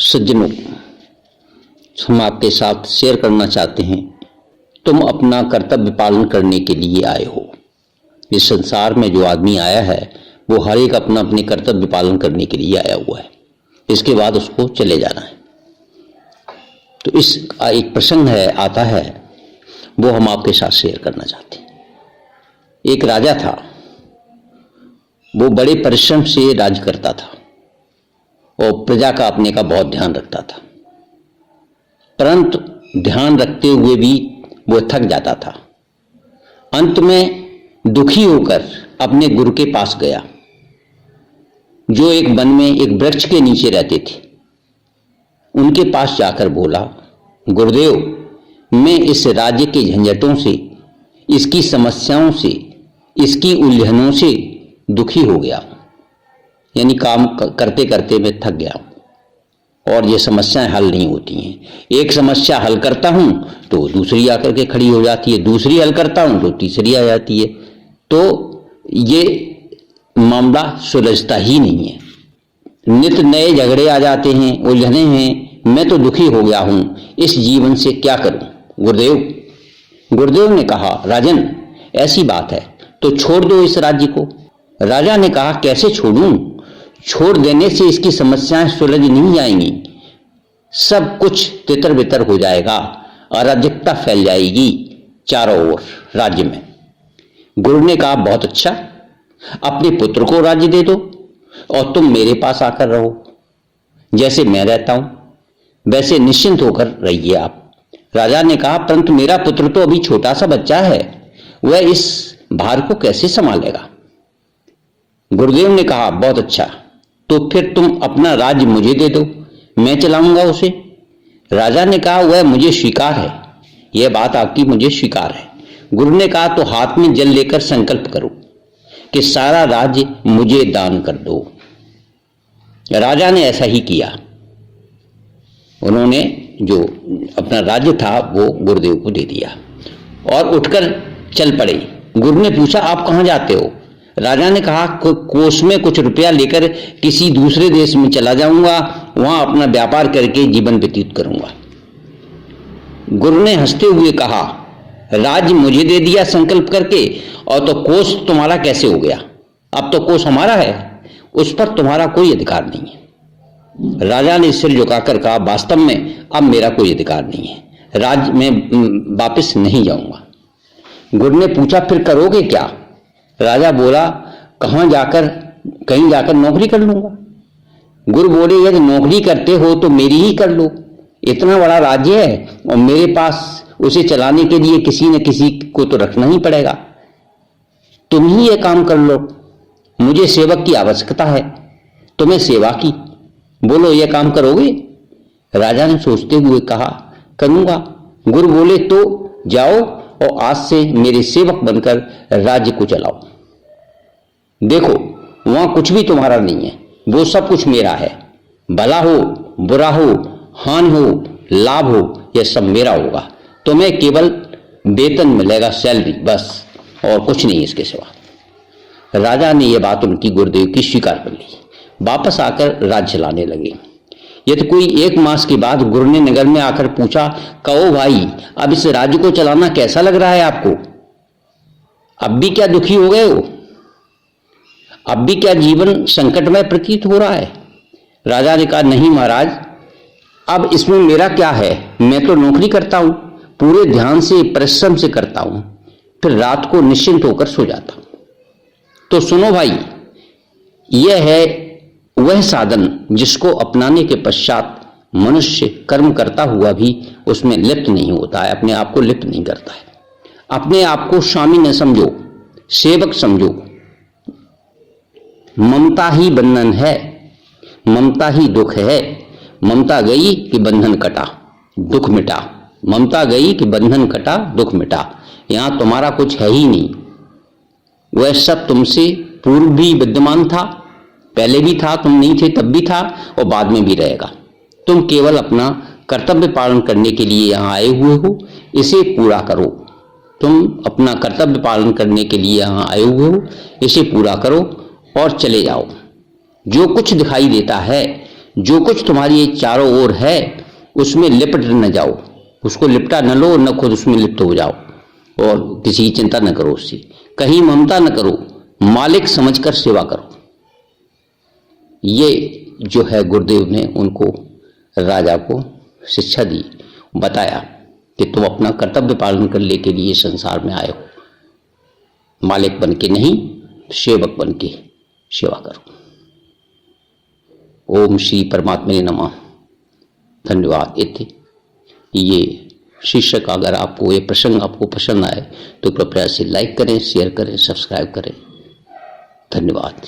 सज्जनों, हम आपके साथ शेयर करना चाहते हैं। तुम अपना कर्तव्य पालन करने के लिए आए हो। इस संसार में जो आदमी आया है वो हर एक अपना अपने कर्तव्य पालन करने के लिए आया हुआ है। इसके बाद उसको चले जाना है। तो इस एक प्रसंग आता है, वो हम आपके साथ शेयर करना चाहते हैं। एक राजा था, वो बड़े परिश्रम से राज करता था और प्रजा का अपने का बहुत ध्यान रखता था, परंतु ध्यान रखते हुए भी वो थक जाता था। अंत में दुखी होकर अपने गुरु के पास गया, जो एक वन में एक वृक्ष के नीचे रहते थे। उनके पास जाकर बोला, गुरुदेव, मैं इस राज्य के झंझटों से, इसकी समस्याओं से, इसकी उलझनों से दुखी हो गया। यानी काम करते करते मैं थक गया और ये समस्याएं हल नहीं होती हैं। एक समस्या हल करता हूं तो दूसरी आकर के खड़ी हो जाती है, दूसरी हल करता हूं तो तीसरी आ जाती है। तो ये मामला सुलझता ही नहीं है, नित नए झगड़े आ जाते हैं, उलझने हैं। मैं तो दुखी हो गया हूं, इस जीवन से क्या करूं गुरुदेव ने कहा, राजन, ऐसी बात है तो छोड़ दो इस राज्य को। राजा ने कहा, कैसे छोड़ूं? छोड़ देने से इसकी समस्याएं सुलझ नहीं जाएंगी, सब कुछ तितर बितर हो जाएगा, अराजकता फैल जाएगी चारों ओर राज्य में। गुरु ने कहा, बहुत अच्छा, अपने पुत्र को राज्य दे दो और तुम मेरे पास आकर रहो। जैसे मैं रहता हूं वैसे निश्चिंत होकर रहिए आप। राजा ने कहा, परंतु मेरा पुत्र तो अभी छोटा सा बच्चा है, वह इस भार को कैसे संभालेगा? गुरुदेव ने कहा, बहुत अच्छा, तो फिर तुम अपना राज्य मुझे दे दो, मैं चलाऊंगा उसे। राजा ने कहा, वह मुझे स्वीकार है, यह बात आपकी मुझे स्वीकार है। गुरु ने कहा, तो हाथ में जल लेकर संकल्प करो कि सारा राज्य मुझे दान कर दो। राजा ने ऐसा ही किया। उन्होंने जो अपना राज्य था वो गुरुदेव को दे दिया और उठकर चल पड़े। गुरु ने पूछा, आप कहां जाते हो? राजा ने कहा, कोष में कुछ रुपया लेकर किसी दूसरे देश में चला जाऊंगा, वहां अपना व्यापार करके जीवन व्यतीत करूंगा। गुरु ने हंसते हुए कहा, राज्य मुझे दे दिया संकल्प करके, और तो कोष तुम्हारा कैसे हो गया? अब तो कोष हमारा है, उस पर तुम्हारा कोई अधिकार नहीं है। राजा ने सिर झुकाकर कहा, वास्तव में अब मेरा कोई अधिकार नहीं है, राज्य में वापस नहीं जाऊंगा। गुरु ने पूछा, फिर करोगे क्या? राजा बोला, कहीं जाकर नौकरी कर लूंगा। गुरु बोले, यदि नौकरी करते हो तो मेरी ही कर लो, इतना बड़ा राज्य है और मेरे पास उसे चलाने के लिए किसी न किसी को तो रखना ही पड़ेगा। तुम ही ये काम कर लो, मुझे सेवक की आवश्यकता है, तुम्हें सेवा की, बोलो ये काम करोगे? राजा ने सोचते हुए कहा, करूंगा। गुरु बोले, तो जाओ और आज से मेरे सेवक बनकर राज्य को चलाओ। देखो, वहां कुछ भी तुम्हारा नहीं है, वो सब कुछ मेरा है। भला हो, बुरा हो, हानि हो, लाभ हो, यह सब मेरा होगा। तुम्हें केवल वेतन मिलेगा, सैलरी, बस, और कुछ नहीं इसके सिवा। राजा ने यह बात उनकी गुरुदेव की स्वीकार कर ली। वापस आकर राज्य चलाने लगे। यदि कोई 1 मास के बाद गुरु ने नगर में आकर पूछा, कहो भाई, अब इस राज्य को चलाना कैसा लग रहा है आपको? अब भी क्या दुखी हो गए हो? अब भी क्या जीवन संकटमय प्रतीत हो रहा है? राजा ने कहा, नहीं महाराज, अब इसमें मेरा क्या है, मैं तो नौकरी करता हूं, पूरे ध्यान से परिश्रम से करता हूं, फिर रात को निश्चिंत होकर सो जाता हूं। तो सुनो भाई, यह है वह साधन जिसको अपनाने के पश्चात मनुष्य कर्म करता हुआ भी उसमें लिप्त नहीं होता है, अपने आप को लिप्त नहीं करता है। अपने आप को स्वामी न समझो, सेवक समझो। ममता ही बंधन है, ममता ही दुख है। ममता गई कि बंधन कटा, दुख मिटा। ममता गई कि बंधन कटा, दुख मिटा। यहां तुम्हारा कुछ है ही नहीं, वह सब तुमसे पूर्व भी विद्यमान था, पहले भी था, तुम नहीं थे तब भी था और बाद में भी रहेगा। तुम केवल अपना कर्तव्य पालन करने के लिए यहां आए हुए हो, इसे पूरा करो। तुम अपना कर्तव्य पालन करने के लिए यहां आए हुए हो, इसे पूरा करो और चले जाओ। जो कुछ दिखाई देता है जो कुछ तुम्हारी चारों ओर है उसमें लिपट न जाओ, उसको लिपटा न लो, न खुद उसमें लिप्त हो जाओ और किसी की चिंता न करो उससे, कहीं ममता न करो, मालिक समझकर सेवा करो। ये जो है गुरुदेव ने उनको, राजा को शिक्षा दी, बताया कि तुम अपना कर्तव्य पालन करने के लिए संसार में आए हो, मालिक बन के नहीं, सेवक बन के सेवा करो। ओम श्री परमात्मा नमः। धन्यवाद। ये शीर्षक, अगर आपको ये प्रसंग आपको पसंद आए तो कृपया से लाइक करें, शेयर करें, सब्सक्राइब करें। धन्यवाद।